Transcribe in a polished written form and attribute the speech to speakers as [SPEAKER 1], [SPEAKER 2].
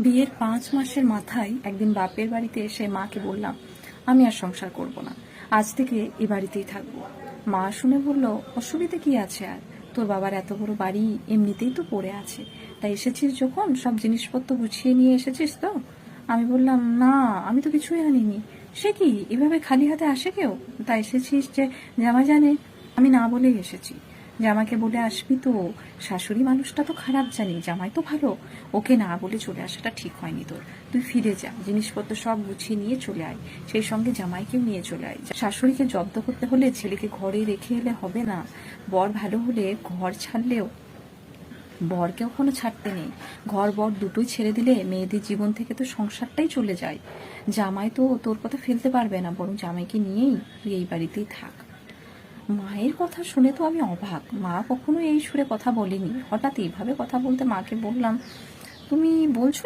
[SPEAKER 1] বিয়ের 5 মাসের মাথায় একদিন বাপের বাড়িতে এসে মাকে বললাম, আমি আর সংসার করব না, আজ থেকে এ বাড়িতেই থাকবো। মা শুনে বলল, অসুবিধা কি আছে আর, তোর বাবার এত বড় বাড়ি এমনিতেই তো পড়ে আছে, তাই এসেছিস যখন সব জিনিসপত্র গুছিয়ে নিয়ে এসেছিস তো। আমি বললাম, না, আমি তো কিছুই আনিনি। সে কি, এভাবে খালি হাতে আসে কেউ? তাই এসেছিস যে জামা জানে? আমি না বলেই এসেছি। জামাকে বলে আসবি তো, শাশুড়ি মানুষটা তো খারাপ জানি, জামাই তো ভালো। ওকে না বলে চলে আসাটা ঠিক হয়নি তোর। তুই ফিরে যা, জিনিসপত্র সব গুছিয়ে নিয়ে চলে আয়, সেই সঙ্গে জামাইকেও নিয়ে চলে আয়। শাশুড়িকে জব্দ করতে হলে ছেলেকে ঘরে রেখে এলে হবে না। বর ভালো হলে ঘর ছাড়লেও বরকেও কোনো ছাড়তে নেই। ঘর বর দুটোই ছেড়ে দিলে মেয়েদের জীবন থেকে তো সংসারটাই চলে যায়। জামাই তো তোর কথা ফেলতে পারবে না, বরং জামাইকে নিয়েই তুই এই বাড়িতেই থাক। মায়ের কথা শুনে তো আমি অবাক। মা কখনো এই সুরে কথা বলেনি, হঠাৎ এইভাবে কথা বলতে মাকে বললাম, তুমি বলছো